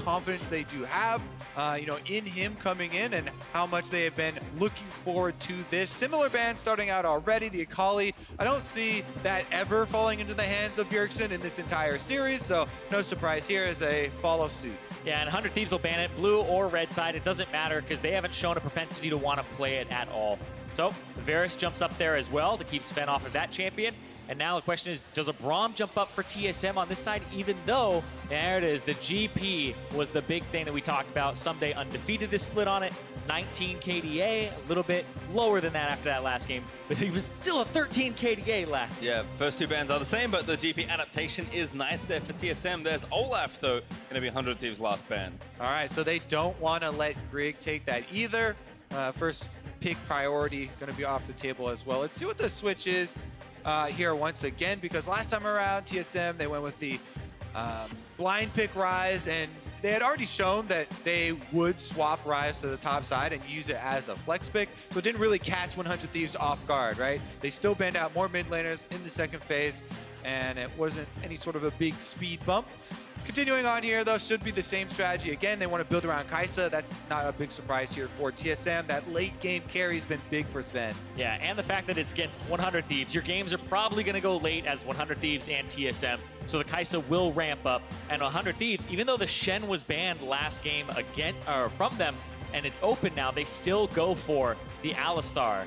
confidence they do have, in him coming in and how much they have been looking forward to this. Similar ban starting out already, the Akali. I don't see that ever falling into the hands of Bjergsen in this entire series, so no surprise here as they follow suit. Yeah, and 100 Thieves will ban it, blue or red side. It doesn't matter because they haven't shown a propensity to want to play it at all. So Varus jumps up there as well to keep Sven off of that champion. And now the question is, does a Braum jump up for TSM on this side, even though, there it is, the GP was the big thing that we talked about. Ssumday undefeated this split on it, 19 KDA, a little bit lower than that after that last game, but he was still a 13 KDA last game. Yeah, first two bans are the same, but the GP adaptation is nice there for TSM. There's Olaf, though, going to be 100 Thieves' last ban. All right, so they don't want to let Grig take that either. First pick priority going to be off the table as well. Let's see what the switch is here once again, because last time around, TSM, they went with the blind pick Ryze, and they had already shown that they would swap Ryze to the top side and use it as a flex pick, so it didn't really catch 100 Thieves off guard, right? They still banned out more mid laners in the second phase, and it wasn't any sort of a big speed bump. Continuing on here, though, should be the same strategy. Again, they want to build around Kaisa. That's not a big surprise here for TSM. That late game carry has been big for Zven. Yeah, and the fact that it's against 100 Thieves. Your games are probably going to go late as 100 Thieves and TSM, so the Kaisa will ramp up. And 100 Thieves, even though the Shen was banned last game again from them, and it's open now, they still go for the Alistar.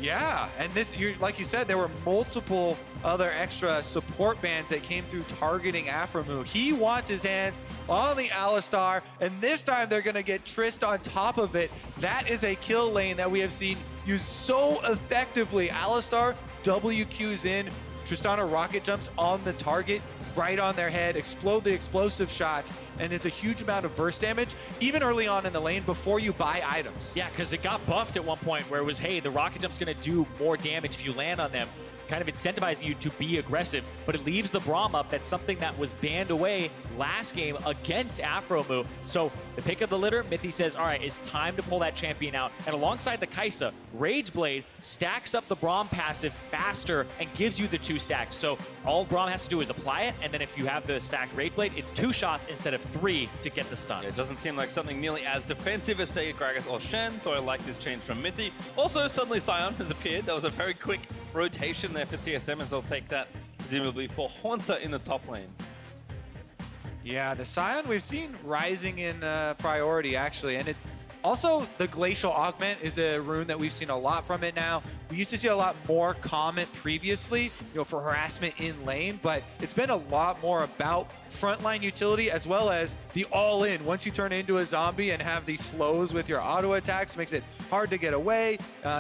Yeah, and this, like you said, there were multiple other extra support bans that came through targeting Aphromoo. He wants his hands on the Alistar, and this time they're going to get Trist on top of it. That is a kill lane that we have seen used so effectively. Alistar WQs in, Tristana rocket jumps on the target, right on their head, explode the explosive shot, and it's a huge amount of burst damage, even early on in the lane before you buy items. Yeah, because it got buffed at one point where it was, hey, the rocket jump's going to do more damage if you land on them, kind of incentivizing you to be aggressive, but it leaves the Braum up. That's something that was banned away last game against Aphromoo. So the pick of the litter, Mithy says, all right, it's time to pull that champion out. And alongside the Kaisa, Rageblade stacks up the Braum passive faster and gives you the 2 stacks. So all Braum has to do is apply it, and then if you have the stacked Rageblade, it's 2 shots instead of 3 to get the stun. Yeah, it doesn't seem like something nearly as defensive as, say, Gragas or Shen, so I like this change from Mithy. Also, suddenly Sion has appeared. That was a very quick rotation there for TSM, as they'll take that, presumably, for Hauntzer in the top lane. Yeah, the Sion we've seen rising in priority, actually, and it also, the Glacial Augment is a rune that we've seen a lot from it now. We used to see a lot more comment previously, for harassment in lane, but it's been a lot more about frontline utility as well as the all-in. Once you turn into a zombie and have these slows with your auto attacks, makes it hard to get away.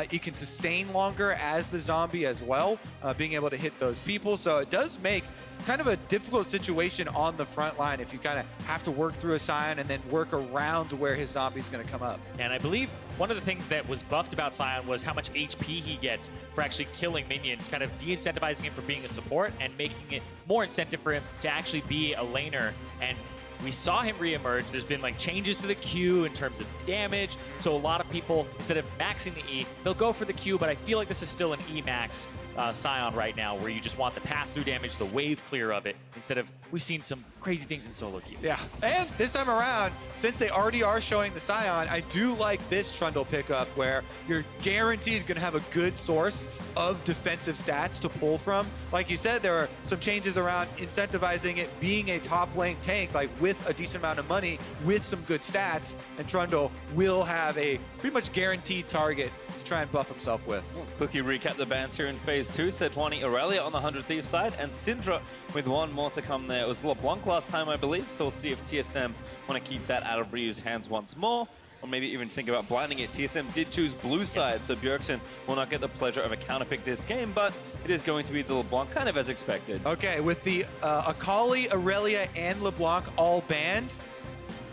You can sustain longer as the zombie as well, being able to hit those people. So it does make kind of a difficult situation on the front line if you kind of have to work through a Sion and then work around to where his zombie's going to come up. And I believe one of the things that was buffed about Sion was how much HP he gets for actually killing minions, kind of de-incentivizing him for being a support and making it more incentive for him to actually be a laner. And we saw him reemerge. There's been like changes to the Q in terms of damage. So a lot of people, instead of maxing the E, they'll go for the Q, but I feel like this is still an E max Sion right now, where you just want the pass-through damage, the wave clear of it, instead of, we've seen some crazy things in solo queue. Yeah, and this time around, since they already are showing the Sion, I do like this Trundle pickup where you're guaranteed going to have a good source of defensive stats to pull from. Like you said, there are some changes around incentivizing it being a top lane tank, like with a decent amount of money, with some good stats, and Trundle will have a pretty much guaranteed target to try and buff himself with. We'll quickly recap the bans here in Phase 2. Sejuani Aurelia on the 100 Thieves side, and Syndra with one more to come there. It was LeBlanc last time, I believe, so we'll see if TSM want to keep that out of Ryu's hands once more, or maybe even think about blinding it. TSM did choose blue side, so Bjergsen will not get the pleasure of a counterpick this game, but it is going to be the LeBlanc, kind of as expected. Okay, with the Akali, Aurelia, and LeBlanc all banned,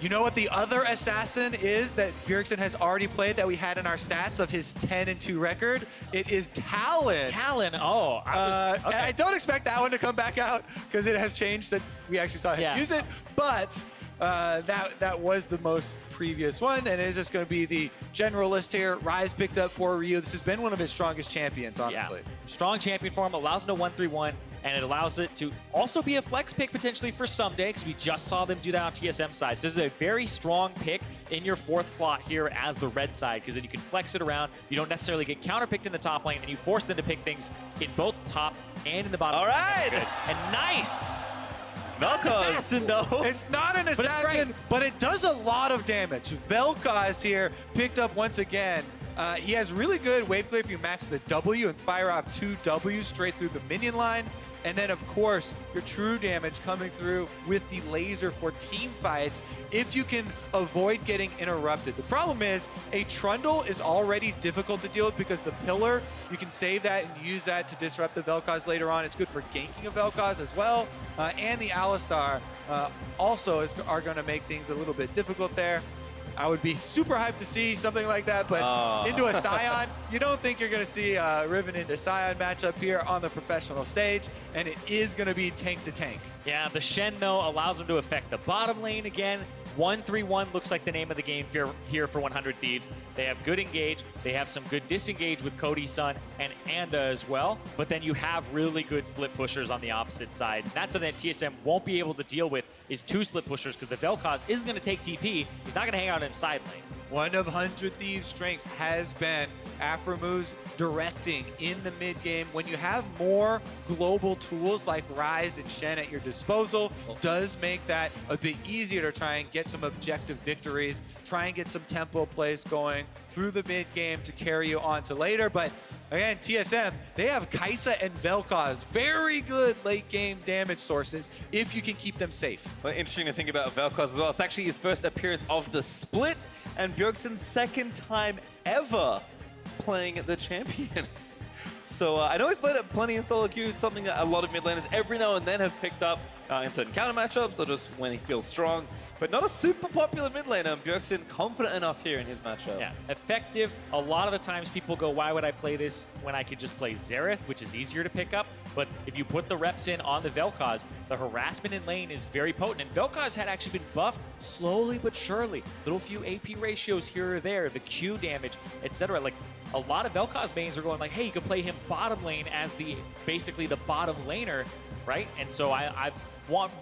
you know what the other assassin is that Bjergsen has already played that we had in our stats of his 10-2 record? It is Talon. Talon, oh. And I don't expect that one to come back out because it has changed since we actually saw him use it, but that was the most previous one, and it is just going to be the general list here. Ryze picked up for Ryu. This has been one of his strongest champions, honestly. Yeah. Strong champion for him, allows him to 1-3-1. and it allows it to also be a flex pick potentially for Ssumday, because we just saw them do that on TSM side. So this is a very strong pick in your 4th slot here as the red side, because then you can flex it around. You don't necessarily get counterpicked in the top lane, and you force them to pick things in both top and in the bottom. All right. Good. And nice. Velkoz. Assassin, though. It's not an assassin, but it does a lot of damage. Velkoz here picked up once again. He has really good wave clear if you max the W and fire off 2 Ws straight through the minion line. And then, of course, your true damage coming through with the laser for team fights if you can avoid getting interrupted. The problem is a Trundle is already difficult to deal with because the pillar, you can save that and use that to disrupt the Velkoz later on. It's good for ganking a Velkoz as well. And the Alistar also are going to make things a little bit difficult there. I would be super hyped to see something like that, but into a Sion, you don't think you're going to see a Riven into Sion matchup here on the professional stage, and it is going to be tank to tank. Yeah, the Shen, though, allows him to affect the bottom lane again. 1-3-1 looks like the name of the game here for 100 Thieves. They have good engage. They have some good disengage with Codey Sun and Anda as well. But then you have really good split pushers on the opposite side. That's something that TSM won't be able to deal with, is 2 split pushers, because the Velkoz isn't going to take TP. He's not going to hang out in side lane. One of 100 Thieves' strengths has been Aphromoo's directing in the mid game. When you have more global tools like Ryze and Shen at your disposal, does make that a bit easier to try and get some objective victories, try and get some tempo plays going through the mid game to carry you on to later. But again, TSM, they have Kaisa and Velkoz, very good late game damage sources if you can keep them safe. Well, interesting to think about Velkoz as well. It's actually his first appearance of the split, and Bjergsen's second time ever playing the champion. So I know he's played it plenty in solo queue. It's something that a lot of mid laners every now and then have picked up in certain counter matchups or just when he feels strong. But not a super popular mid laner. Bjergsen confident enough here in his matchup. Yeah, effective. A lot of the times people go, why would I play this when I could just play Xerath, which is easier to pick up? But if you put the reps in on the Velkoz, the harassment in lane is very potent. And Velkoz had actually been buffed slowly but surely. Little few AP ratios here or there, the Q damage, etc. Like, a lot of Velkoz mains are going like, hey, you can play him bottom lane as basically the bottom laner, right? And so I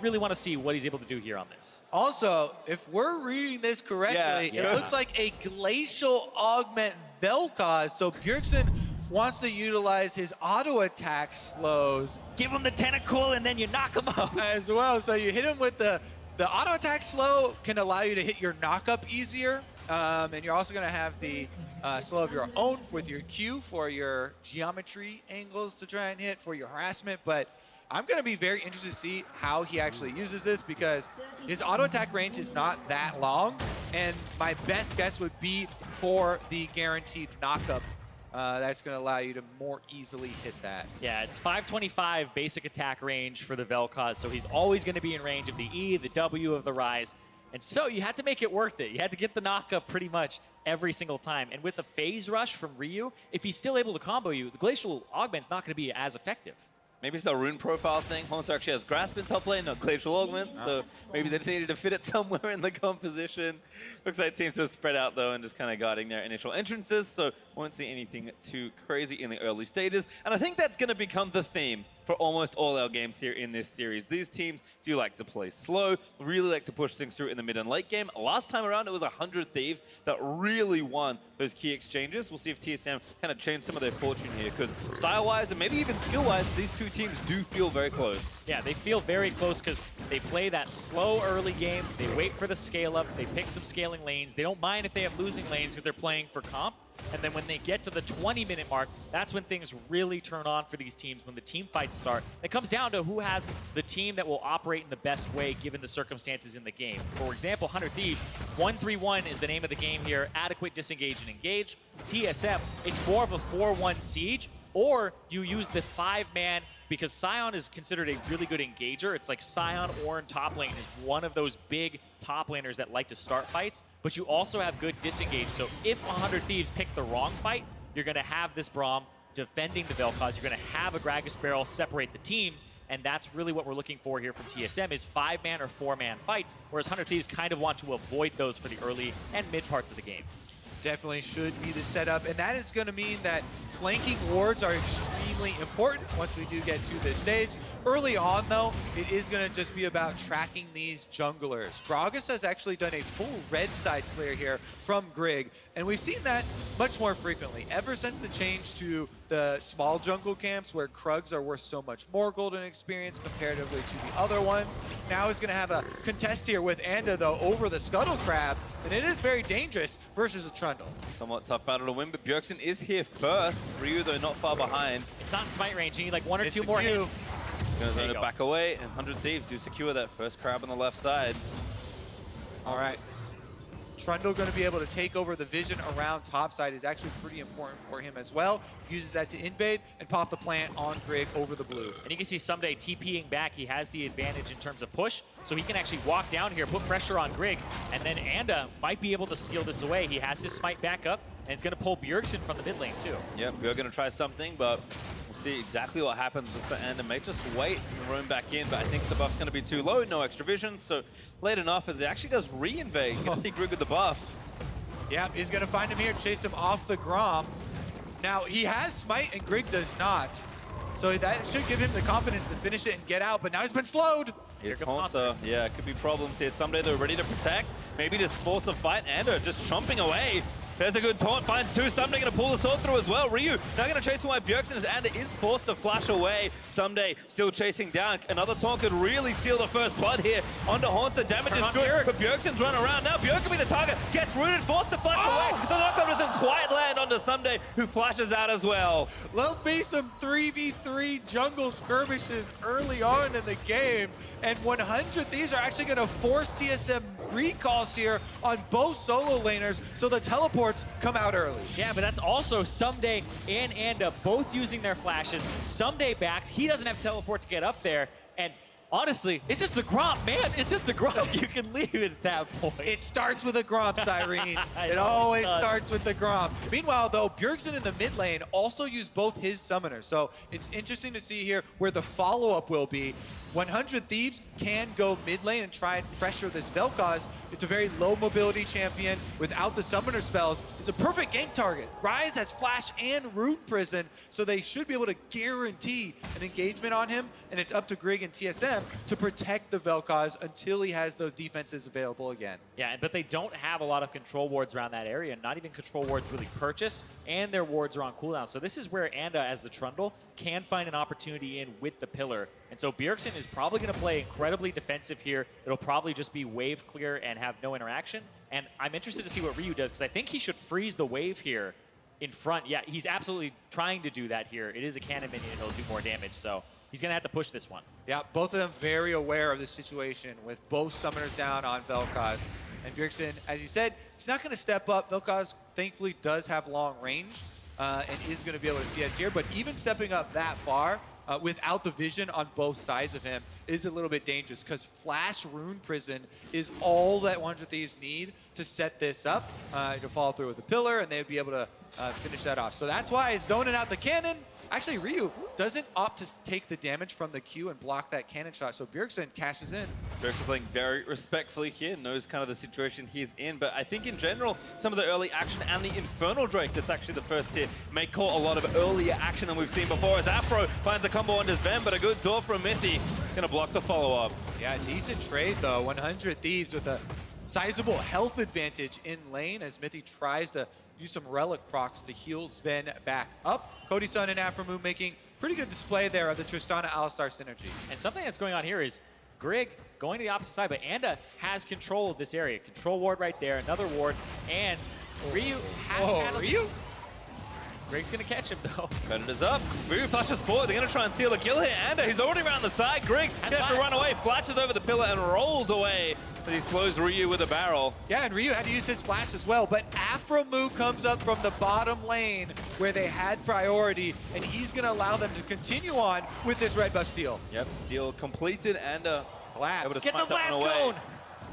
really want to see what he's able to do here on this. Also, if we're reading this correctly, it looks like a glacial augment Velkoz. So Bjergsen wants to utilize his auto attack slows. Give him the tentacle and then you knock him out. As well. So you hit him with the auto attack slow can allow you to hit your knockup easier. And you're also going to have the slow of your own with your Q for your geometry angles to try and hit for your harassment. But I'm going to be very interested to see how he actually uses this, because his auto attack range is not that long. And my best guess would be for the guaranteed knockup. That's going to allow you to more easily hit that. Yeah, it's 525 basic attack range for the Velkoz, so he's always going to be in range of the E, the W of the Ryze. And so you had to make it worth it. You had to get the knockup pretty much every single time. And with the phase rush from Ryu, if he's still able to combo you, the Glacial Augment's not going to be as effective. Maybe it's a rune profile thing. Hauntzer actually has Grasp in top lane, not Glacial Augment, so maybe they just needed to fit it somewhere in the composition. Looks like it seems to have spread out, though, and just kind of guarding their initial entrances, so won't see anything too crazy in the early stages. And I think that's going to become the theme for almost all our games here in this series. These teams do like to play slow, really like to push things through in the mid and late game. Last time around, it was 100 Thieves that really won those key exchanges. We'll see if TSM kind of change some of their fortune here, because style-wise and maybe even skill-wise, these two teams do feel very close. Yeah, they feel very close because they play that slow early game. They wait for the scale-up. They pick some scaling lanes. They don't mind if they have losing lanes because they're playing for comp. And then when they get to the 20-minute mark, that's when things really turn on for these teams, when the team fights start. It comes down to who has the team that will operate in the best way given the circumstances in the game. For example, 100 Thieves, 1-3-1 is the name of the game here. Adequate, disengage, and engage. TSM, it's more of a 4-1 siege, or you use the 5-man, because Sion is considered a really good engager. It's like Sion or in top lane is one of those big top laners that like to start fights, but you also have good disengage. So if 100 Thieves pick the wrong fight, you're going to have this Braum defending the Velkoz. You're going to have a Gragas barrel separate the teams, and that's really what we're looking for here from TSM is 5-man or 4-man fights, whereas 100 Thieves kind of want to avoid those for the early and mid parts of the game. Definitely should be the setup, and that is going to mean that flanking wards are extremely important once we do get to this stage. Early on, though, it is going to just be about tracking these junglers. Gragas has actually done a full red side clear here from Grig, and we've seen that much more frequently. Ever since the change to the small jungle camps where Krugs are worth so much more golden experience comparatively to the other ones, now he's going to have a contest here with Anda, though, over the Scuttle Crab, and it is very dangerous versus a Trundle. Somewhat tough battle to win, but Bjergsen is here first. Ryu, though, not far behind. It's not in smite range. You need like one or It's two the more Q. hits. Gonna zone it back away, and 100 Thieves do secure that first crab on the left side. All right. Trundle going to be able to take over the vision around topside is actually pretty important for him as well. Uses that to invade and pop the plant on Grig over the blue. And you can see Ssumday TPing back. He has the advantage in terms of push, so he can actually walk down here, put pressure on Grig, and then Anda might be able to steal this away. He has his smite back up, and it's going to pull Bjergsen from the mid lane too. Yep, we're gonna try something, but we'll see exactly what happens with the Anda. May just wait and roam back in, but I think the buff's gonna be too low, no extra vision, so late enough as it actually does re-invade. You can see Grig with the buff. Yeah, he's going to find him here, chase him off the Grom. Now, he has smite and Grig does not. So that should give him the confidence to finish it and get out, but now he's been slowed. Here's Here comes Hauntzer. Yeah, it could be problems here. Someday they're ready to protect. Maybe just force a fight. Anda just chomping away. There's a good taunt, finds two. Ssumday gonna pull the sword through as well. Ryu now gonna chase away Bjergsen as Anda is forced to flash away. Ssumday still chasing down. Another taunt could really seal the first blood here. Onto Hauntzer, damage is good, but Bjergsen's run around. Now Bjergsen will be the target, gets rooted, forced to flash away. The knockup doesn't quite land onto Ssumday, who flashes out as well. There'll be some 3v3 jungle skirmishes early on in the game, and 100 Thieves are actually going to force TSM recalls here on both solo laners, so the teleports come out early. Yeah, but that's also Ssumday and Anda both using their flashes. Ssumday backs. He doesn't have teleport to get up there, and honestly, it's just a Gromp, man. It's just a Gromp. You can leave it at that point. It starts with a Gromp, Zirene. It It always does. starts with the Gromp. Meanwhile, though, Bjergsen in the mid lane also used both his summoners. So it's interesting to see here where the follow-up will be. 100 Thieves can go mid lane and try and pressure this Velkoz. It's a very low mobility champion without the summoner spells. It's a perfect gank target. Ryze has Flash and Rune Prison, so they should be able to guarantee an engagement on him, and it's up to Grig and TSM to protect the Velkoz until he has those defenses available again. Yeah, but they don't have a lot of control wards around that area, not even control wards really purchased, and their wards are on cooldown. So this is where Anda, as the Trundle, can find an opportunity in with the pillar. And so Bjergsen is probably going to play incredibly defensive here. It'll probably just be wave clear and have no interaction. And I'm interested to see what Ryu does, because I think he should freeze the wave here in front. Yeah, he's absolutely trying to do that here. It is a cannon minion, and he'll do more damage. So he's going to have to push this one. Yeah, both of them very aware of the situation with both summoners down on Velkoz. And Bjergsen, as you said, he's not going to step up. Velkoz, thankfully, does have long range and is going to be able to see us here. But even stepping up that far without the vision on both sides of him is a little bit dangerous, because Flash Rune Prison is all that 100 Thieves need to set this up to follow through with the pillar, and they'd be able to finish that off. So that's why he's zoning out the cannon. Actually, Ryu doesn't opt to take the damage from the Q and block that cannon shot, so Bjergsen cashes in. Bjergsen playing very respectfully here, knows kind of the situation he's in, but I think in general, some of the early action and the Infernal Drake that's actually the first hit may call a lot of earlier action than we've seen before, as Aphro finds a combo on Zven, but a good door from Mithy, gonna block the follow-up. Yeah, decent trade though. 100 Thieves with a sizable health advantage in lane as Mithy tries to use some relic procs to heal Zven back up. Codey Sun and Aphromoo making pretty good display there of the Tristana Alistar synergy. And something that's going on here is Grig going to the opposite side, but Anda has control of this area. Control ward right there, another ward, and Ryu has Ryu? Grig's gonna catch him though. Predator's up, Ryu flashes forward, they're gonna try and seal the kill here. Anda, he's already around the side. Grig gonna have to run away, flashes over the pillar and rolls away. But he slows Ryu with a barrel. Yeah, and Ryu had to use his flash as well, but Aphromoo comes up from the bottom lane where they had priority, and he's gonna allow them to continue on with this red buff steal. Yep, steal completed and Blast. able to Get the smite that blast one away. cone!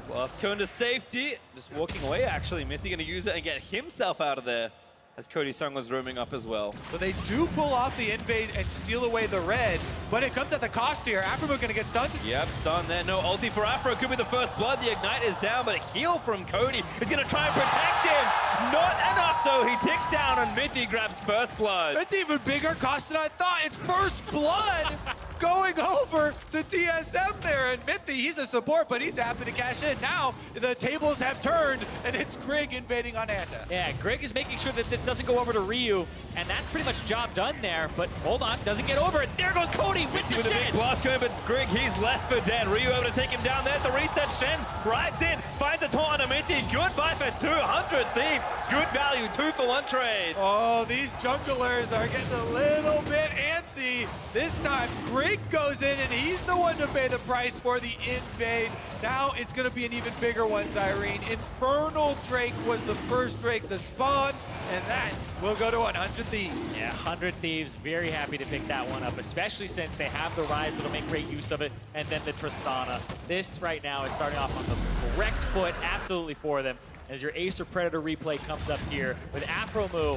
Blast cone to safety, just walking away actually. Mithy gonna use it and get himself out of there, as Codey Sun was roaming up as well. So they do pull off the invade and steal away the red, but it comes at the cost here. Aphromoo gonna get stunned. Yep, stun there. No ulti for Aphro. Could be the first blood. The ignite is down, but a heal from Codey is gonna try and protect him. Not enough, though. He ticks down, and mithy grabs first blood. That's even bigger cost than I thought. It's first blood going over to TSM there. And mithy, he's a support, but he's happy to cash in. Now the tables have turned, and it's Grig invading on Anta. Yeah, Grig is making sure that this doesn't go over to Ryu, and that's pretty much job done there. But hold on, doesn't get over it. There goes Codey with the With a big Shen. blast going, but Grig, he's left for dead. Ryu able to take him down. There's the reset. Shen rides in, finds a taunt on mithy. Good buy for 200 Thief. Good value, 2-for-1 trade. Oh, these junglers are getting a little bit antsy. This time, Grig goes in, and he's the one to pay the price for the invade. Now it's going to be an even bigger one, Zirene. Infernal Drake was the first Drake to spawn, and that will go to 100 Thieves. Yeah, 100 Thieves, very happy to pick that one up, especially since they have the Ryze that'll make great use of it, and then the Tristana. This right now is starting off on the correct foot, absolutely for them, as your Ace or Predator replay comes up here with Aphromoo.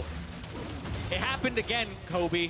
It happened again, Kobe.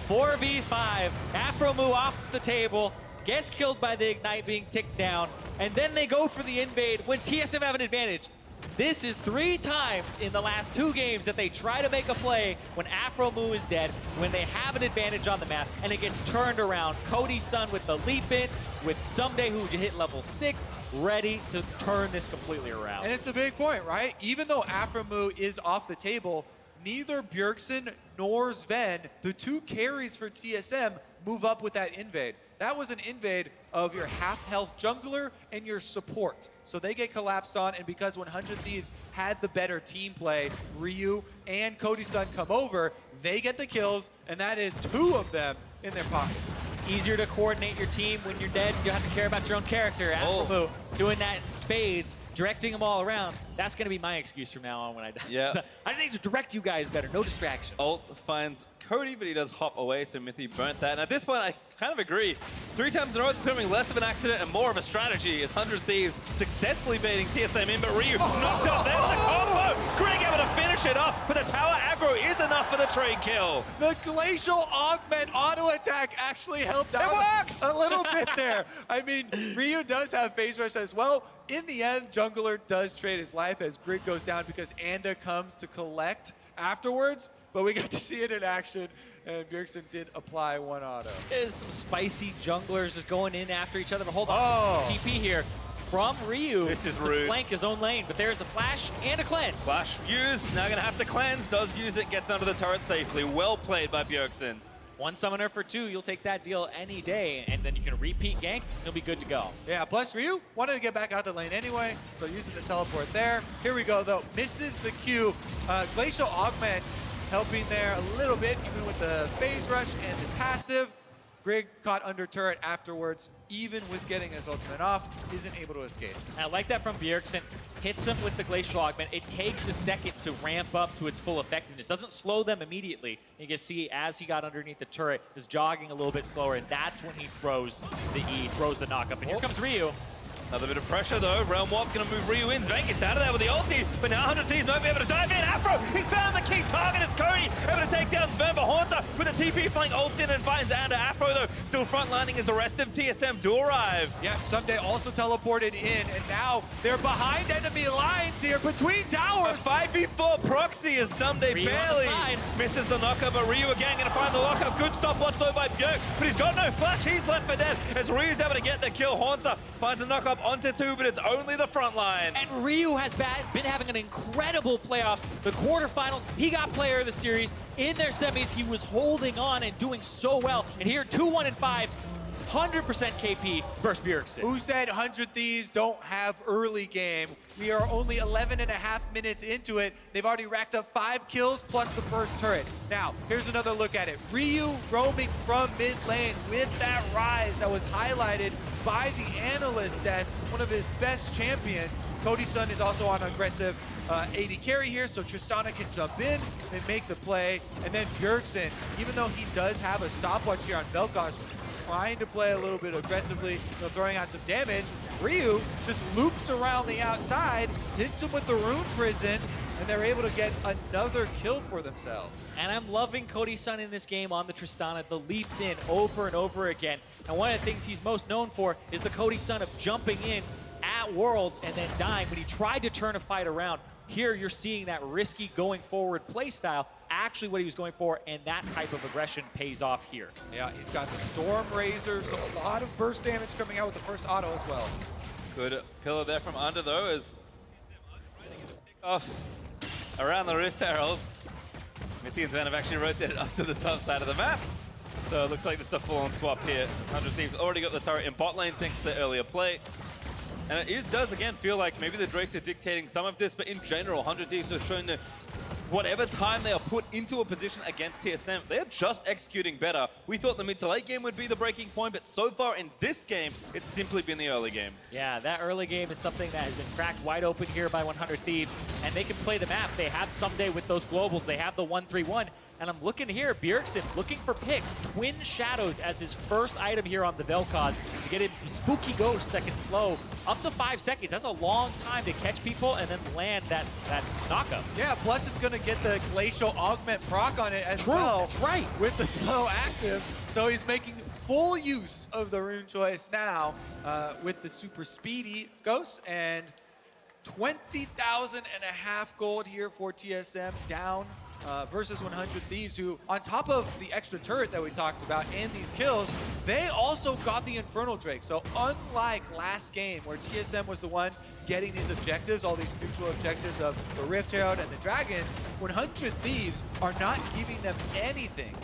4v5, Aphromoo off the table, gets killed by the Ignite being ticked down, and then they go for the invade when TSM have an advantage. This is 3 times in the last 2 games that they try to make a play when Aphromoo is dead, when they have an advantage on the map, and it gets turned around. Codey Sun with the leap in, with Ssumday who hit level 6, ready to turn this completely around. And it's a big point, right? Even though Aphromoo is off the table, neither Bjergsen nor Zven, the 2 carries for TSM, move up with that invade. That was an invade of your half-health jungler and your support. So they get collapsed on, and because 100 Thieves had the better team play, Ryu and Codey Sun come over, they get the kills, and that is 2 of them in their pockets. It's easier to coordinate your team when you're dead. You have to care about your own character. Aphromoo doing that in spades, directing them all around. That's going to be my excuse from now on when I die. Yeah. I just need to direct you guys better. No distraction. Ult finds Codey, but he does hop away, so mithy burnt that. And at this point, I kind of agree. 3 times in a row, it's becoming less of an accident and more of a strategy as 100 Thieves successfully baiting TSM in, but Ryu knocked up. There's the combo! Grig able to finish it off, but the tower aggro is enough for the trade kill. The Glacial Augment auto attack actually helped out a little bit there. I mean, Ryu does have phase rush as well. In the end, Jungler does trade his life as Grig goes down because Anda comes to collect afterwards, but we got to see it in action, and Bjergsen did apply 1 auto. There's some spicy junglers just going in after each other, but hold on. Oh. TP here from Ryu. This is to rude. Flank his own lane, but there's a flash and a cleanse. Flash used, now gonna have to cleanse, does use it, gets under the turret safely. Well played by Bjergsen. 1 summoner for 2, you'll take that deal any day, and then you can repeat gank, you'll be good to go. Yeah, plus Ryu wanted to get back out the lane anyway, so using the teleport there. Here we go, though. Misses the Q. Glacial Augment helping there a little bit, even with the phase rush and the passive. Grig caught under turret afterwards, even with getting his ultimate off, isn't able to escape. And I like that from Bjergsen. Hits him with the Glacial Augment. It takes a second to ramp up to its full effectiveness. Doesn't slow them immediately. You can see as he got underneath the turret, is jogging a little bit slower, and that's when he throws the E, throws the knock up. And here comes Ryu. Another bit of pressure though. Realm Warp gonna move Ryu in. Zven gets out of there with the ulti, but now 100 Thieves might be able to dive in. Afro, he's found the key target. It's Codey able to take down Zven, but Hauntzer with a TP flank ults in and finds Anda. Afro though still frontlining as the rest of TSM do arrive. Yeah, Ssumday also teleported in, and now they're behind enemy lines here between A towers. 5v4 proxy as Ssumday Ryu on the barely side. misses the knockup, but Ryu again gonna find the lockup. Good stop watch though by Bjerg, but he's got no flash. He's left for dead as Ryu's able to get the kill. Hauntzer finds a knockup onto 2, but it's only the front line. And Ryu has been having an incredible playoffs. The quarterfinals, he got player of the series. In their semis, he was holding on and doing so well. And here, 2-1 and 5, 100% KP versus Bjergsen. Who said 100 Thieves don't have early game? We are only 11 and a half minutes into it. They've already racked up 5 kills plus the first turret. Now, here's another look at it. Ryu roaming from mid lane with that Ryze that was highlighted by the analyst as one of his best champions. Codey Sun is also on aggressive AD carry here, so Tristana can jump in and make the play. And then Bjergsen, even though he does have a stopwatch here on Velkoz, trying to play a little bit aggressively, throwing out some damage. Ryu just loops around the outside, hits him with the Rune Prison, and they're able to get another kill for themselves. And I'm loving Codey Sun in this game on the Tristana, the leaps in over and over again. And one of the things he's most known for is the Codey Sun of jumping in at Worlds and then dying when he tried to turn a fight around. Here you're seeing that risky going forward play style, actually what he was going for, and that type of aggression pays off here. Yeah, he's got the Storm Razor, so a lot of burst damage coming out with the first auto as well. Good pillar there from under though, as off around the Rift Herald. Mithy and Zven have actually rotated up to the top side of the map. So it looks like just a full-on swap here. 100 Thieves already got the turret in bot lane thanks to the earlier play. And it does again feel like maybe the Drakes are dictating some of this, but in general, 100 Thieves have shown that whatever time they are put into a position against TSM, they're just executing better. We thought the mid to late game would be the breaking point, but so far in this game, it's simply been the early game. Yeah, that early game is something that has been cracked wide open here by 100 Thieves, and they can play the map. They have Ssumday with those globals. They have the 1-3-1. And I'm looking here, Bjergsen looking for picks. Twin Shadows as his first item here on the Velkoz to get him some spooky ghosts that can slow up to 5 seconds. That's a long time to catch people and then land that knockup. Yeah, plus it's going to get the Glacial Augment proc on it as well. That's right. With the slow active. So he's making full use of the rune choice now with the super speedy ghosts, and 20,500 gold here for TSM down versus 100 Thieves, who on top of the extra turret that we talked about and these kills, they also got the Infernal Drake. So unlike last game where TSM was the one getting these objectives, all these neutral objectives of the Rift Herald and the Dragons, 100 Thieves are not giving them anything.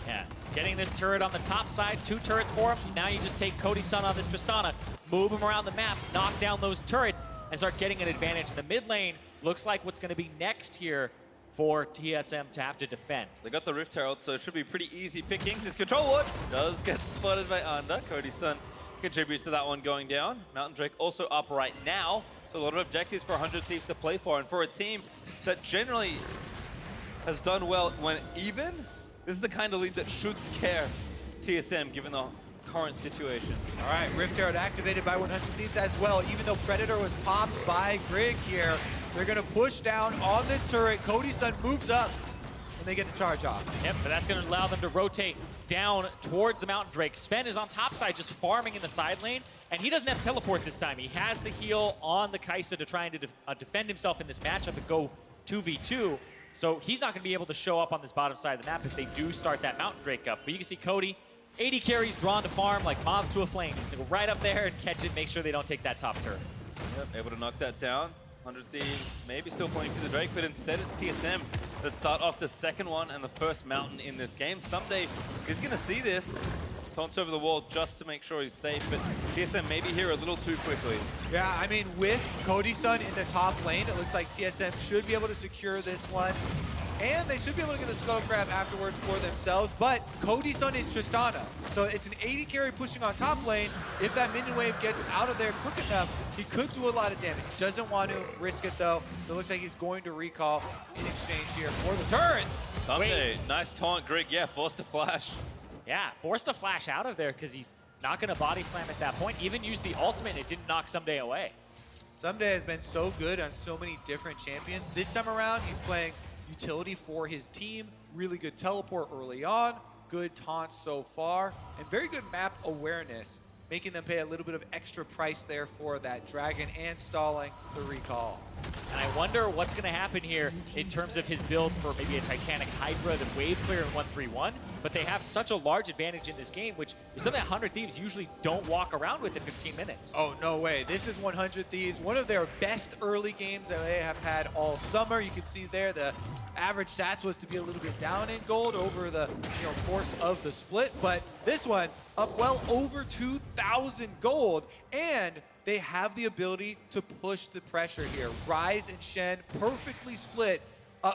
Yeah, getting this turret on the top side, 2 turrets for him. Now you just take Codey Sun on this Tristana, move him around the map, knock down those turrets, and start getting an advantage. The mid lane looks like what's going to be next here for TSM to have to defend. They got the Rift Herald, so it should be pretty easy pickings. His control ward does get spotted by Under. Codey Sun contributes to that one going down. Mountain Drake also up right now. So a lot of objectives for 100 Thieves to play for. And for a team that generally has done well when even, this is the kind of lead that should scare TSM given the current situation. All right, Rift Herald activated by 100 Thieves as well. Even though Predator was popped by Grig here, they're going to push down on this turret. Codey Sun moves up, and they get the charge off. Yep, but that's going to allow them to rotate down towards the Mountain Drake. Sven is on top side, just farming in the side lane, and he doesn't have teleport this time. He has the heal on the Kaisa to try and defend himself in this matchup and go 2v2. So he's not going to be able to show up on this bottom side of the map if they do start that Mountain Drake up. But you can see Codey, 80 carries drawn to farm like moths to a flame. He's going to go right up there and catch it, make sure they don't take that top turret. Yep, able to knock that down. 100 Thieves maybe still playing for the Drake, but instead it's TSM that start off the second one and the first mountain in this game. Ssumday is going to see this. Taunts over the wall just to make sure he's safe, but TSM maybe here a little too quickly. Yeah, I mean, with Codey Sun in the top lane, it looks like TSM should be able to secure this one. And they should be able to get the Scuttle Crab afterwards for themselves, but Codey Sun is Tristana. So it's an 80 carry pushing on top lane. If that minion wave gets out of there quick enough, he could do a lot of damage. He doesn't want to risk it though, so it looks like he's going to recall in exchange here for the turret. Ssumday, nice taunt, Grig, yeah, forced to flash. Yeah, forced to flash out of there because he's not going to body slam at that point. Even used the ultimate, it didn't knock Ssumday away. Ssumday has been so good on so many different champions. This time around, he's playing utility for his team, really good teleport early on, good taunts so far, and very good map awareness, making them pay a little bit of extra price there for that dragon and stalling the recall. And I wonder what's going to happen here in terms of his build for maybe a Titanic Hydra, the wave clear in 1-3-1, but they have such a large advantage in this game, which is something that 100 Thieves usually don't walk around with in 15 minutes. Oh, no way. This is 100 Thieves, one of their best early games that they have had all summer. You can see there the average stats was to be a little bit down in gold over the course of the split, but this one up well over 2,000 gold, and they have the ability to push the pressure here. Ryze and Shen perfectly split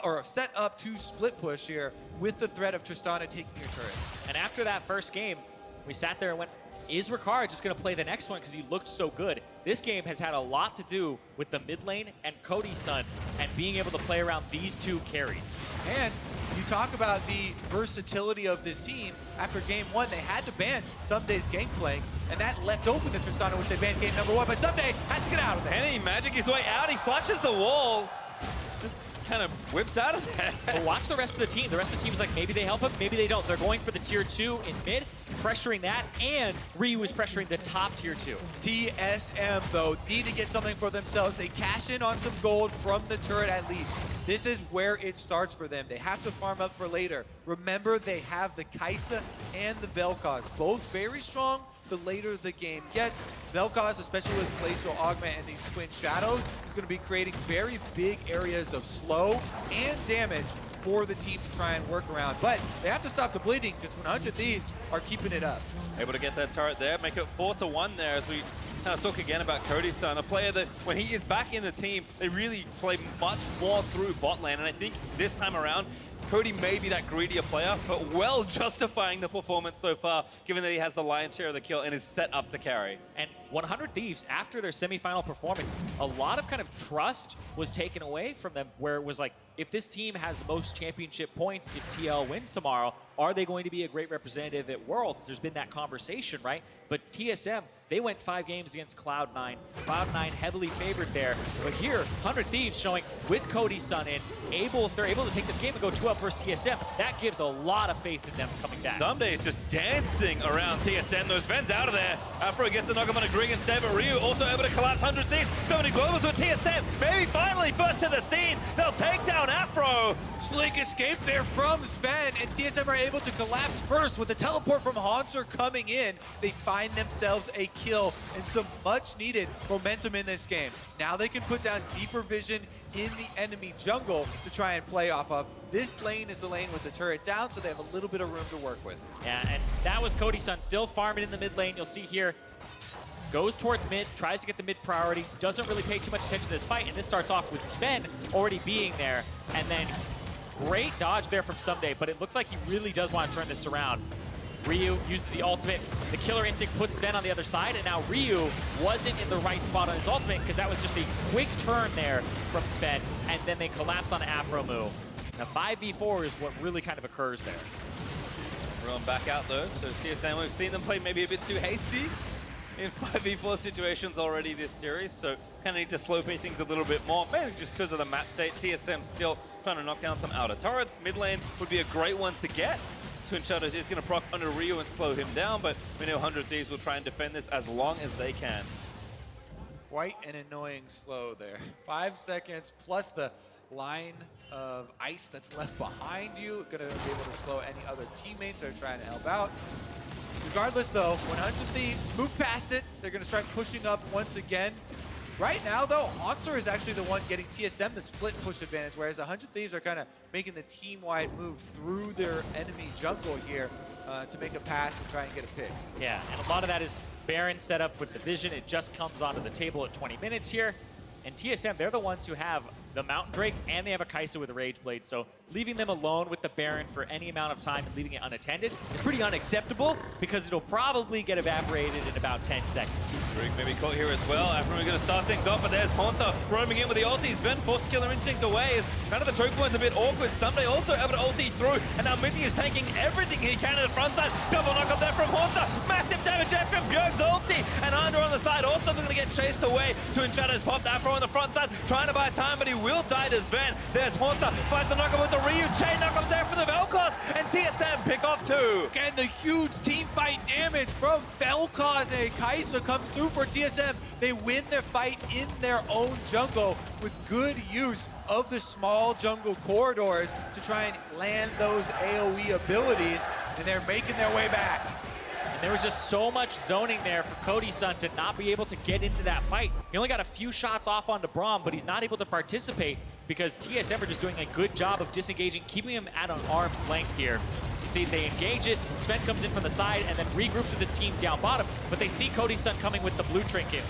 or set up to split push here with the threat of Tristana taking your turrets. And after that first game, we sat there and went, is Ricard just going to play the next one because he looked so good? This game has had a lot to do with the mid lane and Codey Sun and being able to play around these two carries. And you talk about the versatility of this team. After game one, they had to ban Ssumday's Gangplank, and that left open the Tristana, which they banned game number one. But Ssumday has to get out of there. Can he magic his way out? He flushes the wall. Just kind of whips out of there. But watch the rest of the team. The rest of the team is like, maybe they help him, maybe they don't. They're going for the tier 2 in mid, pressuring that, and Ryu is pressuring the top tier 2. TSM, though, need to get something for themselves. They cash in on some gold from the turret at least. This is where it starts for them. They have to farm up for later. Remember, they have the Kaisa and the Velkoz, both very strong. The later the game gets, Velkoz, especially with Glacial Augment and these Twin Shadows, is going to be creating very big areas of slow and damage for the team to try and work around. But they have to stop the bleeding because 100 Thieves are keeping it up. Able to get that turret there, make it 4-1 there as we kind of talk again about Codey Sun, a player that when he is back in the team, they really play much more through bot lane. And I think this time around, Codey may be that greedier player, but well justifying the performance so far, given that he has the lion's share of the kill and is set up to carry. And 100 Thieves, after their semifinal performance, a lot of kind of trust was taken away from them, where it was like, if this team has the most championship points, if TL wins tomorrow, are they going to be a great representative at Worlds? There's been that conversation, right? But TSM, they went 5 games against Cloud9. Cloud9 heavily favored there. But here, 100 Thieves showing with Codey Sun in, if they're able to take this game and go 2-up versus TSM, that gives a lot of faith in them coming back. Ssumday is just dancing around TSM. Those Zven's out of there. Aphromoo gets the knock on a Grig instead, but Ryu also able to collapse 100 Thieves. So many globals with TSM. Maybe finally first to the scene. They'll take down Aphromoo. Slick escape there from Zven, and TSM are able to collapse first with the teleport from Hauntzer coming in. They find themselves a kill and some much needed momentum in this game. Now they can put down deeper vision in the enemy jungle to try and play off of. This lane is the lane with the turret down, so they have a little bit of room to work with. Yeah, and that was Codey Sun still farming in the mid lane. You'll see here, goes towards mid, tries to get the mid priority, doesn't really pay too much attention to this fight, and this starts off with Zven already being there, and then great dodge there from Ssumday, but it looks like he really does want to turn this around. Ryu uses the ultimate, the killer instinct puts Zven on the other side, and now Ryu wasn't in the right spot on his ultimate because that was just a quick turn there from Zven, and then they collapse on Aphromoo. Now 5v4 is what really kind of occurs there. Braum back out though, so TSM, we've seen them play maybe a bit too hasty in 5v4 situations already this series, so kind of need to slow pace things a little bit more, mainly just because of the map state. TSM still trying to knock down some outer turrets. Mid lane would be a great one to get. Twin Shadows is going to proc under Ryu and slow him down, but we know 100 Thieves will try and defend this as long as they can. Quite an annoying slow there. 5 seconds plus the line of ice that's left behind you. Gonna be able to slow any other teammates that are trying to help out. Regardless though, 100 Thieves move past it. They're gonna start pushing up once again. Right now though, Hauntzer is actually the one getting TSM the split push advantage, whereas 100 Thieves are kind of making the team-wide move through their enemy jungle here to make a pass and try and get a pick. Yeah, and a lot of that is Baron set up with the vision. It just comes onto the table at 20 minutes here. And TSM, they're the ones who have the Mountain Drake and they have a Kaisa with a Rage Blade. So leaving them alone with the Baron for any amount of time and leaving it unattended is pretty unacceptable because it'll probably get evaporated in about 10 seconds. Grig maybe caught here as well. Aphromoo going to start things off, but there's Hauntzer roaming in with the ulti. Zven forced to kill her instinct away. Is kind of the choke point's a bit awkward. Ssumday also able to ulti through, and now mithy is taking everything he can to the front side. Double knock up there from Hauntzer. Massive damage there from Bjergsen's ulti, and Under on the side also going to get chased away. Twin Shadows popped Aphromoo on the front side, trying to buy time, but he will die to Zven. There's Hauntzer, finds the knockup with the Ryu. Chain knockup there for the Velkoz, and TSM pick off 2. Again, the huge team fight damage from Velkoz, and Kaisa comes through for TSM. They win their fight in their own jungle with good use of the small jungle corridors to try and land those AoE abilities, and they're making their way back. And there was just so much zoning there for Codey Sun to not be able to get into that fight. He only got a few shots off onto Braum, but he's not able to participate because TSM are just doing a good job of disengaging, keeping him at an arm's length here. You see, they engage it, Zven comes in from the side, and then regroups with his team down bottom, but they see Codey Sun coming with the blue trinket.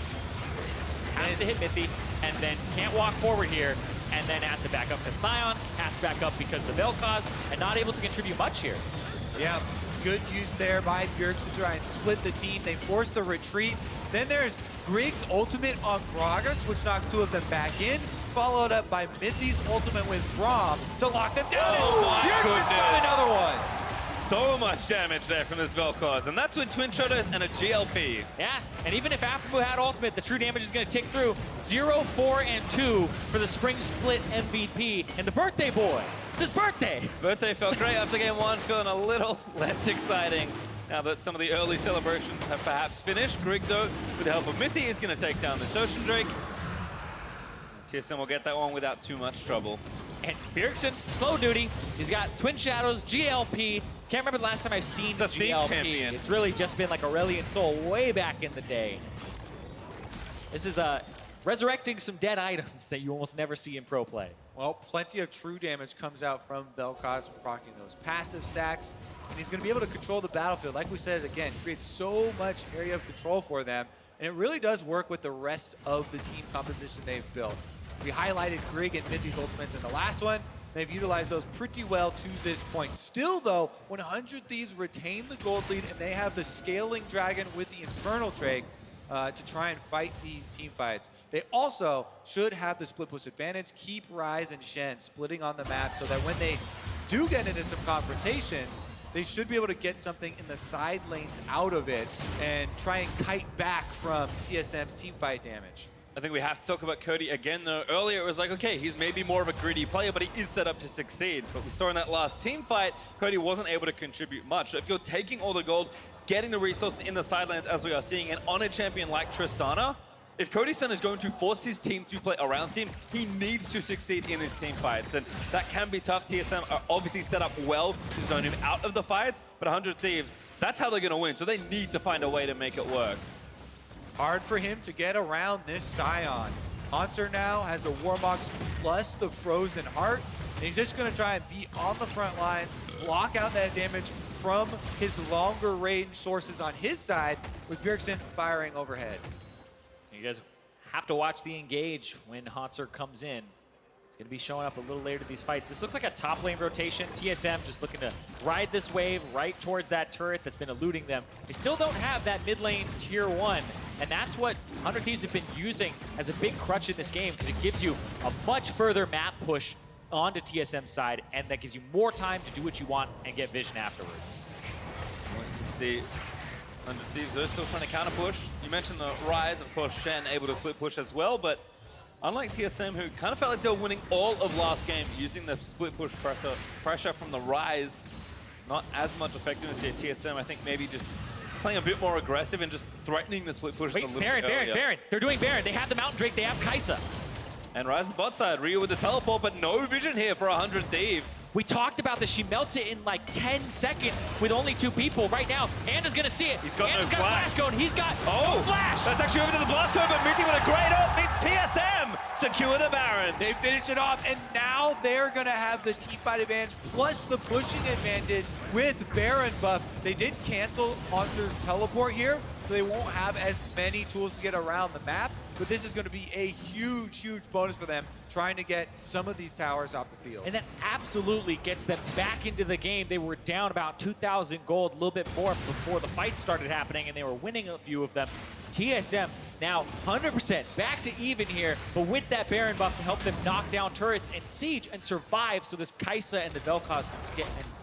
Has to hit mithy, and then can't walk forward here, and then has to back up to Sion, has to back up because of the Velkoz, and not able to contribute much here. Yeah, good use there by Bjergsen to try and split the team. They force the retreat. Then there's Grig's ultimate on Gragas, which knocks 2 of them back in, followed up by mithy's ultimate with Braum to lock them down. Oh my Bjergsen's got goodness. another one. so much damage there from this Velkoz, and that's with Twin Shudder and a GLP. Yeah, and even if Aphromoo had ultimate, the true damage is going to tick through. 0, 4, and 2 for the Spring Split MVP and the birthday boy. It's his birthday. Birthday felt great after game 1, feeling a little less exciting now that some of the early celebrations have perhaps finished. Grig, though, with the help of Mithy, is going to take down this Ocean Drake. TSM will get that one without too much trouble. And Bjergsen, slow duty. He's got Twin Shadows, GLP. Can't remember the last time I've seen The Thief GLP. champion. It's really just been like Aurelion Sol way back in the day. This is resurrecting some dead items that you almost never see in pro play. Well, plenty of true damage comes out from Velkoz for proccing those passive stacks. And he's going to be able to control the battlefield. Like we said, again, creates so much area of control for them. And it really does work with the rest of the team composition they've built. We highlighted Grig and Mithy's ultimates in the last one. They've utilized those pretty well to this point. Still, though, 100 Thieves retain the gold lead, and they have the scaling dragon with the Infernal Drake to try and fight these team fights. They also should have the split push advantage, keep Ryze and Shen splitting on the map so that when they do get into some confrontations, they should be able to get something in the side lanes out of it and try and kite back from TSM's team fight damage. I think we have to talk about Codey again, though. Earlier, it was like, okay, he's maybe more of a greedy player, but he is set up to succeed. But we saw in that last team fight, Codey wasn't able to contribute much. So if you're taking all the gold, getting the resources in the sidelines as we are seeing, and on a champion like Tristana, if Codey Sun is going to force his team to play around him, he needs to succeed in his team fights. And that can be tough. TSM are obviously set up well to zone him out of the fights, but 100 Thieves, that's how they're going to win. So they need to find a way to make it work. Hard for him to get around this Sion. Hauntzer now has a Warmox plus the Frozen Heart, and he's just going to try and be on the front lines, block out that damage from his longer range sources on his side, with Bjergsen firing overhead. You guys have to watch the engage when Hauntzer comes in. He's going to be showing up a little later to these fights. This looks like a top lane rotation. TSM just looking to ride this wave right towards that turret that's been eluding them. They still don't have that mid lane tier 1. And that's what 100 Thieves have been using as a big crutch in this game, because it gives you a much further map push onto TSM's side, and that gives you more time to do what you want and get vision afterwards. Well, you can see 100 Thieves, they're still trying to counter push. You mentioned the Ryze, of course, Shen able to split push as well, but unlike TSM, who kind of felt like they were winning all of last game using the split push pressure from the Ryze, not as much effectiveness here. TSM, I think, maybe just playing a bit more aggressive and just threatening the split push a little bit earlier. Baron. They're doing Baron. They have the Mountain Drake. They have Kaisa. And Ryze's bot side, Ryu with the teleport, but no vision here for 100 Thieves. We talked about this. She melts it in like 10 seconds with only 2 people. Right now, Anna's going to see it. He's got Anna's no got flash. Blast Code. He's got no flash. That's actually over to the blast code, but Mithy with a great ult meets TSM. Secure the Baron. They finish it off, and now they're going to have the team fight advantage plus the pushing advantage with Baron buff. They did cancel Hauntzer's teleport here, so they won't have as many tools to get around the map, but this is going to be a huge, huge bonus for them trying to get some of these towers off the field. And that absolutely gets them back into the game. They were down about 2,000 gold, a little bit more before the fight started happening, and they were winning a few of them. TSM now 100% back to even here, but with that Baron buff to help them knock down turrets and siege and survive, so this Kaisa and the Velkoz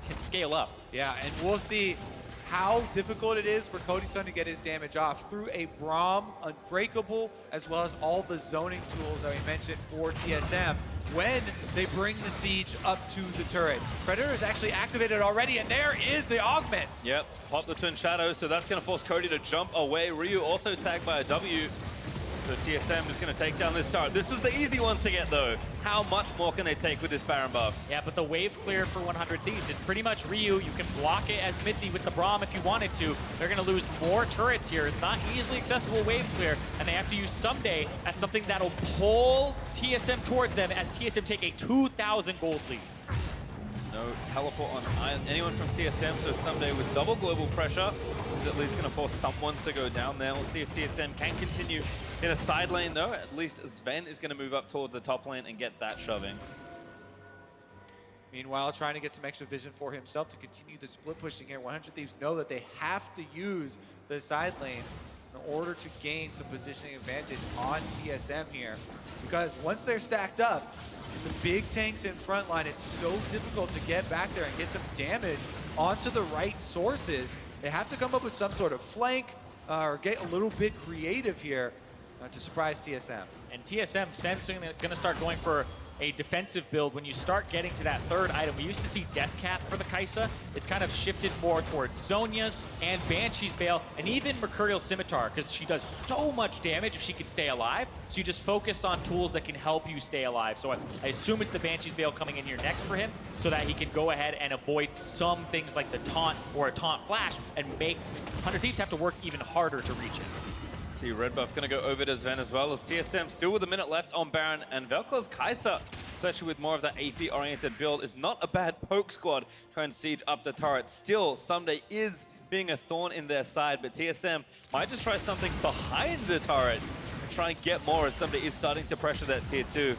can scale up. Yeah, and we'll see how difficult it is for Codey Sun to get his damage off through a Braum Unbreakable, as well as all the zoning tools that we mentioned for TSM when they bring the siege up to the turret. Predator is actually activated already, and there is the augment. Yep, pop the Twin Shadows, so that's going to force Codey to jump away. Ryu also tagged by a W. So TSM just going to take down this turret. This was the easy one to get, though. How much more can they take with this Baron buff? Yeah, but the wave clear for 100 Thieves, it's pretty much Ryu. You can block it as Mithy with the Braum if you wanted to. They're going to lose more turrets here. It's not easily accessible wave clear, and they have to use Ssumday as something that'll pull TSM towards them as TSM take a 2,000 gold lead. No teleport on anyone from TSM, so Ssumday with double global pressure is at least going to force someone to go down there. We'll see if TSM can continue in a side lane, though. At least Zven is going to move up towards the top lane and get that shoving. Meanwhile, trying to get some extra vision for himself to continue the split pushing here. 100 Thieves know that they have to use the side lanes in order to gain some positioning advantage on TSM here. Because once they're stacked up, the big tanks in front line, it's so difficult to get back there and get some damage onto the right sources. They have to come up with some sort of flank or get a little bit creative here to surprise TSM. And TSM, Sven's going to start going for a defensive build. When you start getting to that third item, we used to see Death Cap for the Kaisa. It's kind of shifted more towards Zhonya's and Banshee's Veil, and even Mercurial Scimitar, because she does so much damage if she can stay alive. So you just focus on tools that can help you stay alive. So I assume it's the Banshee's Veil coming in here next for him, so that he can go ahead and avoid some things like the taunt or a taunt flash and make 100 Thieves have to work even harder to reach it. See, red buff going to go over to Zven as well, as TSM still with a minute left on Baron, and Velkoz Kaisa, especially with more of that AP-oriented build, is not a bad poke squad trying to siege up the turret. Still, Ssumday is being a thorn in their side, but TSM might just try something behind the turret and try and get more, as Ssumday is starting to pressure that tier 2.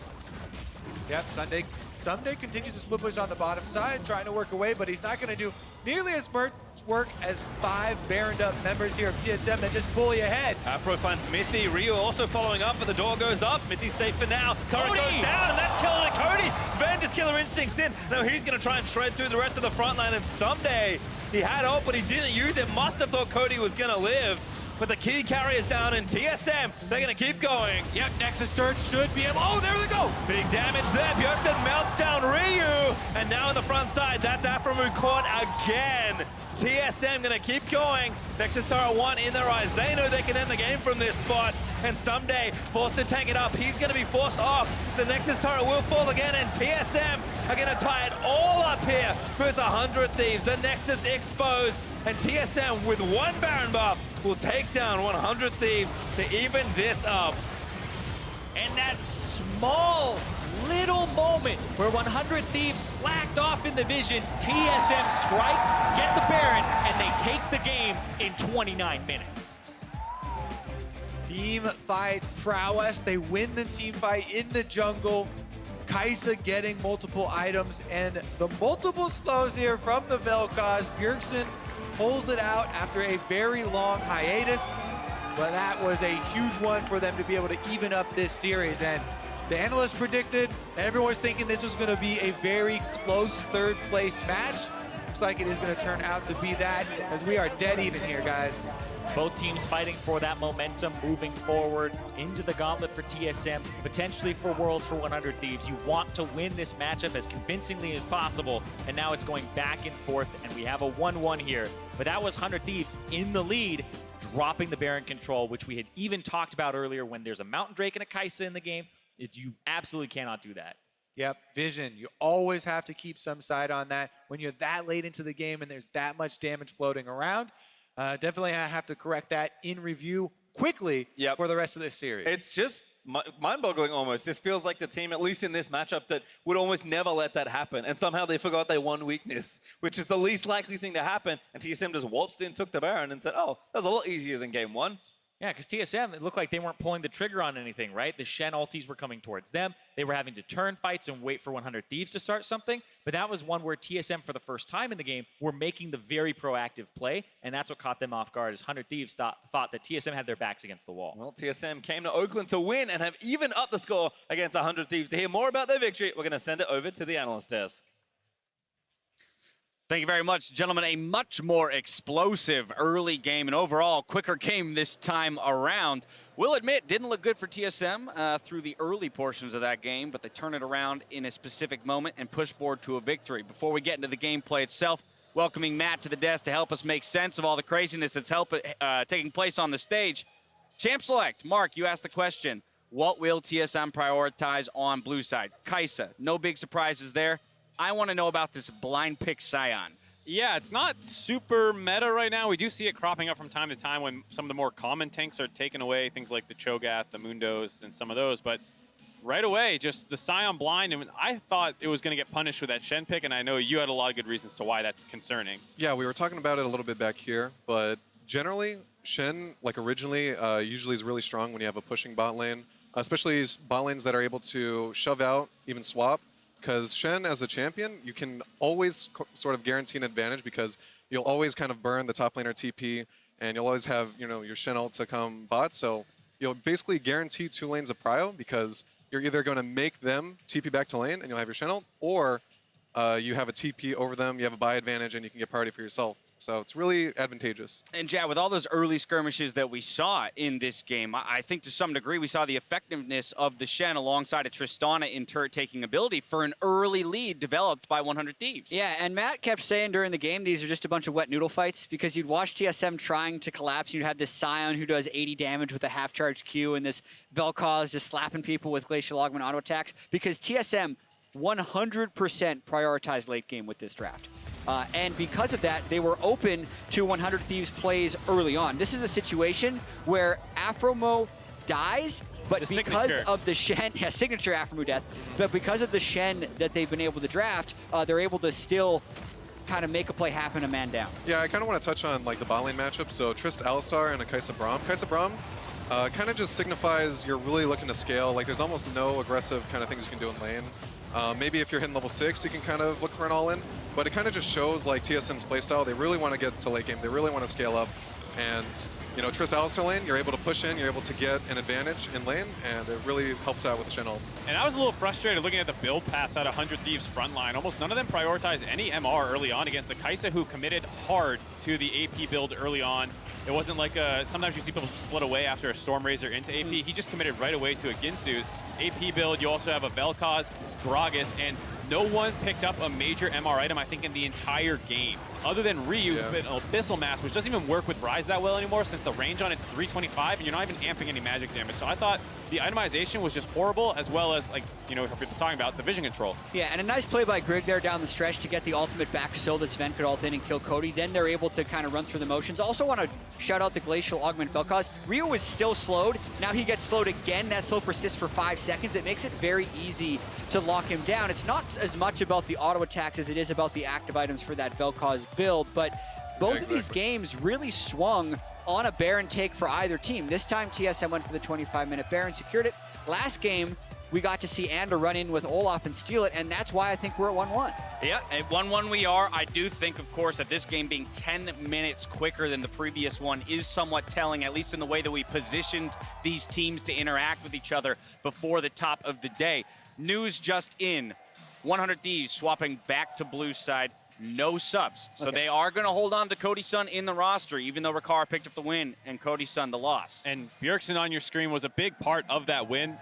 Yep, Ssumday continues to split push on the bottom side, trying to work away, but he's not going to do nearly as much work as 5 Baroned up members here of TSM that just bully ahead. Aphromoo finds Mithy. Ryu also following up, but the door goes up. Mithy's safe for now. Turret goes down, and that's killing it. Codey! Zven just killer instincts in. Now he's going to try and shred through the rest of the front line, and Ssumday, he had ult, but he didn't use it. Must have thought Codey was going to live. But the key carrier's down, and TSM, they're going to keep going. Yep, Nexus turret should be able. Oh, there they go! Big damage there. Bjergsen melts down Ryu. And now on the front side, that's Aphromoo caught again. TSM going to keep going. Nexus turret 1 in their eyes. They know they can end the game from this spot. And Ssumday forced to tank it up. He's going to be forced off. The Nexus turret will fall again, and TSM are going to tie it all up here versus 100 Thieves. The Nexus exposed, and TSM with 1 Baron buff will take down 100 Thieves to even this up. And that small little moment where 100 Thieves slacked off in the vision, TSM strike, get the Baron, and they take the game in 29 minutes. Team fight prowess. They win the team fight in the jungle. Kaisa getting multiple items, and the multiple slows here from the Velkoz. Bjergsen pulls it out after a very long hiatus, but that was a huge one for them to be able to even up this series. And the analysts predicted, everyone's thinking this was going to be a very close third place match. Looks like it is going to turn out to be that, as we are dead even here, guys. Both teams fighting for that momentum moving forward into the gauntlet for TSM, potentially for Worlds for 100 Thieves. You want to win this matchup as convincingly as possible, and now it's going back and forth, and we have a 1-1 here. But that was 100 Thieves in the lead, dropping the Baron control, which we had even talked about earlier. When there's a Mountain Drake and a Kaisa in the game, you absolutely cannot do that. Yep, vision. You always have to keep some side on that. When you're that late into the game and there's that much damage floating around, definitely I have to correct that in review quickly for the rest of this series. It's just mind-boggling almost. This feels like the team, at least in this matchup, that would almost never let that happen. And somehow they forgot their one weakness, which is the least likely thing to happen. And TSM just waltzed in, took the Baron, and said, oh, that was a lot easier than game 1. Yeah, because TSM, it looked like they weren't pulling the trigger on anything, right? The Shen ultis were coming towards them. They were having to turn fights and wait for 100 Thieves to start something. But that was one where TSM, for the first time in the game, were making the very proactive play. And that's what caught them off guard, as 100 Thieves thought that TSM had their backs against the wall. Well, TSM came to Oakland to win and have even upped the score against 100 Thieves. To hear more about their victory, we're going to send it over to the analyst desk. Thank you very much, gentlemen. A much more explosive early game and overall quicker game this time around. We'll admit, didn't look good for TSM through the early portions of that game, but they turn it around in a specific moment and push forward to a victory. Before we get into the gameplay itself, welcoming Matt to the desk to help us make sense of all the craziness that's taking place on the stage. Champ Select, Mark, you asked the question, what will TSM prioritize on blue side? Kaisa, no big surprises there. I want to know about this blind pick Sion. Yeah, it's not super meta right now. We do see it cropping up from time to time when some of the more common tanks are taken away, things like the Cho'Gath, the Mundos, and some of those. But right away, just the Sion blind, and I thought it was going to get punished with that Shen pick, and I know you had a lot of good reasons to why that's concerning. Yeah, we were talking about it a little bit back here, but generally, Shen, like originally, usually is really strong when you have a pushing bot lane, especially bot lanes that are able to shove out, even swap. Because Shen, as a champion, you can always sort of guarantee an advantage because you'll always kind of burn the top laner TP, and you'll always have, you know, your Shen ult to come bot. So you'll basically guarantee 2 lanes of prio because you're either going to make them TP back to lane and you'll have your Shen ult, or you have a TP over them, you have a buy advantage, and you can get priority for yourself. So it's really advantageous. And Jad, with all those early skirmishes that we saw in this game, I think to some degree we saw the effectiveness of the Shen alongside a Tristana in turret-taking ability for an early lead developed by 100 Thieves. Yeah, and Matt kept saying during the game these are just a bunch of wet noodle fights because you'd watch TSM trying to collapse. You'd have this Sion who does 80 damage with a half-charge Q and this Velkoz just slapping people with Glacial Augment auto attacks because TSM 100% prioritized late game with this draft. And because of that, they were open to 100 Thieves plays early on. This is a situation where Aphromoo dies, but because of the Shen, signature Aphromoo death, but because of the Shen that they've been able to draft, they're able to still kind of make a play happen a man down. Yeah, I kind of want to touch on like the bot lane matchup. So Trist Alistar and a Kaisa Braum. Kaisa Braum kind of just signifies you're really looking to scale. Like there's almost no aggressive kind of things you can do in lane. Maybe if you're hitting level 6, you can kind of look for an all-in, but it kind of just shows like TSM's playstyle. They really want to get to late game. They really want to scale up. And, you know, Trist Alistar lane, you're able to push in, you're able to get an advantage in lane, and it really helps out with the Shen ult. And I was a little frustrated looking at the build pass at 100 Thieves front line. Almost none of them prioritized any MR early on against the Kaisa, who committed hard to the AP build early on. It wasn't like sometimes you see people split away after a Stormrazor into AP. He just committed right away to a Ginsu's AP build. You also have a Velkoz, Gragas, and no one picked up a major MR item, I think, in the entire game. Other than Ryu, an Abyssal Mask, which doesn't even work with Ryze that well anymore since the range on it's 325, and you're not even amping any magic damage. So I thought the itemization was just horrible, as well as, like, you know, what we've been talking about, the vision control. Yeah, and a nice play by Grig there down the stretch to get the ultimate back so that Zven could ult in and kill Codey. Then they're able to kind of run through the motions. Also want to shout out the Glacial Augment Velkoz. Ryu was still slowed. Now he gets slowed again. That slow persists for 5 seconds. It makes it very easy to lock him down. It's not as much about the auto attacks as it is about the active items for that Velkoz build, but both of these games really swung on a Baron take for either team. This time TSM went for the 25-minute Baron, secured it. Last game, we got to see Ander run in with Olaf and steal it, and that's why I think we're at 1-1. Yeah, at 1-1 we are. I do think, of course, that this game being 10 minutes quicker than the previous one is somewhat telling, at least in the way that we positioned these teams to interact with each other before the top of the day. News just in, 100 Thieves swapping back to blue side. No subs. So they are going to hold on to Codey Sun in the roster, even though Ricard picked up the win and Codey Sun the loss. And Bjergsen on your screen was a big part of that win.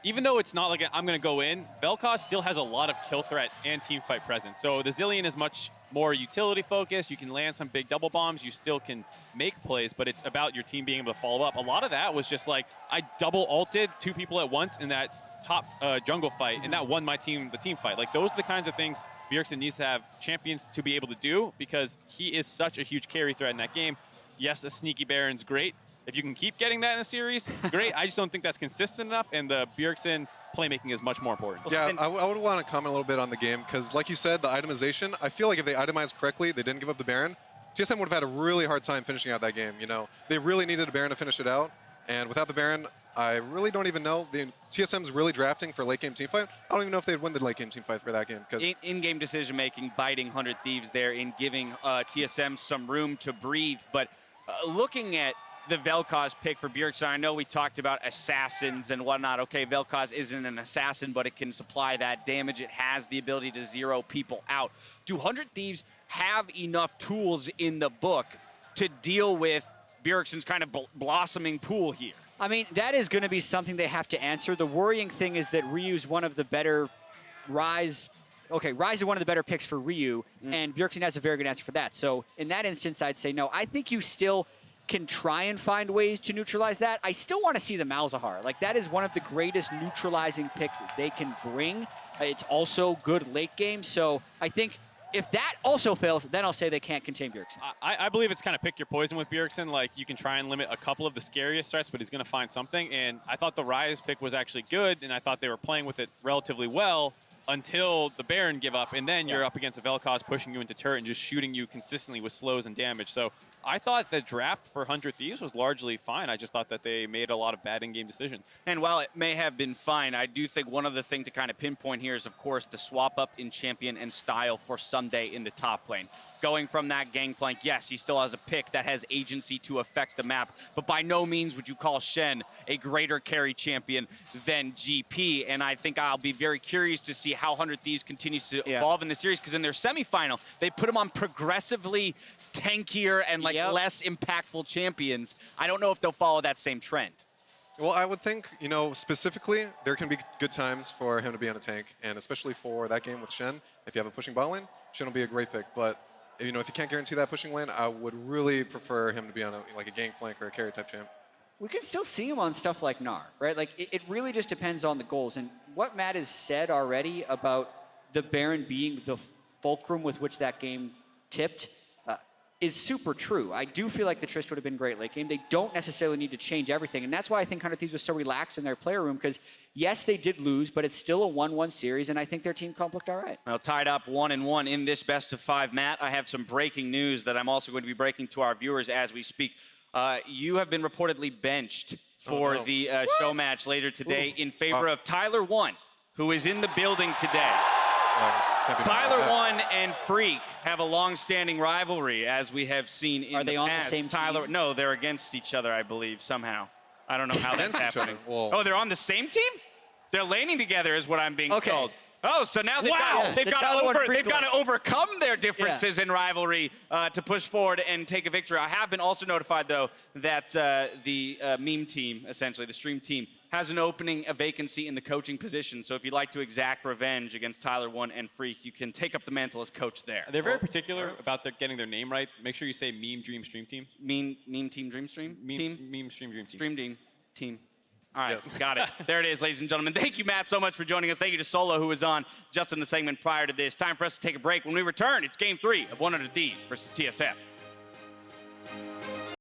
Even though it's not like I'm going to go in, Velkoz still has a lot of kill threat and team fight presence. So the Zilean is much more utility focused. You can land some big double bombs. You still can make plays, but it's about your team being able to follow up. A lot of that was just like I double ulted 2 people at once in that top jungle fight, and that won my team the team fight. Like those are the kinds of things Bjergsen needs to have champions to be able to do because he is such a huge carry threat in that game. Yes, a sneaky Baron's great. If you can keep getting that in a series, great. I just don't think that's consistent enough, and the Bjergsen playmaking is much more important. Yeah, I would want to comment a little bit on the game, because like you said, the itemization, I feel like if they itemized correctly, they didn't give up the Baron, TSM would have had a really hard time finishing out that game, you know? They really needed a Baron to finish it out, and without the Baron, I really don't even know. TSM's really drafting for late game teamfight. I don't even know if they'd win the late game teamfight for that game. In-game decision-making, biting 100 Thieves there in giving TSM some room to breathe, but looking at the Velkoz pick for Bjergsen, I know we talked about assassins and whatnot. Okay, Velkoz isn't an assassin, but it can supply that damage. It has the ability to zero people out. Do 100 Thieves have enough tools in the book to deal with Bjergsen's kind of blossoming pool here? I mean, that is going to be something they have to answer. The worrying thing is that Ryu's one of the better Ryze. Okay, Ryze is one of the better picks for Ryu, and Bjergsen has a very good answer for that. So in that instance, I'd say no. I think you still can try and find ways to neutralize that. I still want to see the Malzahar. Like, that is one of the greatest neutralizing picks that they can bring. It's also good late game. So I think if that also fails, then I'll say they can't contain Bjergsen. I believe it's kind of pick your poison with Bjergsen. Like, you can try and limit a couple of the scariest threats, but he's going to find something. And I thought the Ryze pick was actually good, and I thought they were playing with it relatively well until the Baron give up. And then you're up against a Velkoz pushing you into turret and just shooting you consistently with slows and damage. So I thought the draft for 100 Thieves was largely fine. I just thought that they made a lot of bad in-game decisions. And while it may have been fine, I do think one other thing to kind of pinpoint here is, of course, the swap up in champion and style for Ssumday in the top lane. Going from that gangplank, yes, he still has a pick that has agency to affect the map, but by no means would you call Shen a greater carry champion than GP. And I think I'll be very curious to see how 100 Thieves continues to evolve in the series, because in their semifinal, they put him on progressively tankier and like less impactful champions. I don't know if they'll follow that same trend. Well, I would think, you know, specifically, there can be good times for him to be on a tank, and especially for that game with Shen, if you have a pushing bot lane, Shen will be a great pick. But, you know, if you can't guarantee that pushing lane, I would really prefer him to be on like a gangplank or a carry type champ. We can still see him on stuff like Gnar, right? Like, it really just depends on the goals. And what Matt has said already about the Baron being the fulcrum with which that game tipped is super true. I do feel like the Trist would have been great late game. They don't necessarily need to change everything. And that's why I think 100 Thieves was so relaxed in their player room, because yes, they did lose, but it's still a 1-1 series, and I think their team comp looked all right. Well, tied up 1-1 in this best of 5. Matt, I have some breaking news that I'm also going to be breaking to our viewers as we speak. You have been reportedly benched for the show match later today in favor of Tyler One, who is in the building today. Tyler One and Freak have a long-standing rivalry, as we have seen in the past. Are they on the same team? No, they're against each other, I believe, somehow. I don't know how that's happening. Well, They're on the same team? They're laning together is what I'm being told. Oh, so now they've got to overcome their differences in rivalry to push forward and take a victory. I have been also notified, though, that the meme team, essentially, the stream team, has an opening, a vacancy in the coaching position. So if you'd like to exact revenge against Tyler One and Freak, you can take up the mantle as coach there. They're very particular about getting their name right. Make sure you say Meme Dream Stream Team. Meme Team Dream Stream? Meme Stream Dream Team. Stream Team. All right, got it. There it is, ladies and gentlemen. Thank you, Matt, so much for joining us. Thank you to Solo, who was on just in the segment prior to this. Time for us to take a break. When we return, it's Game 3 of 100 Thieves versus TSM.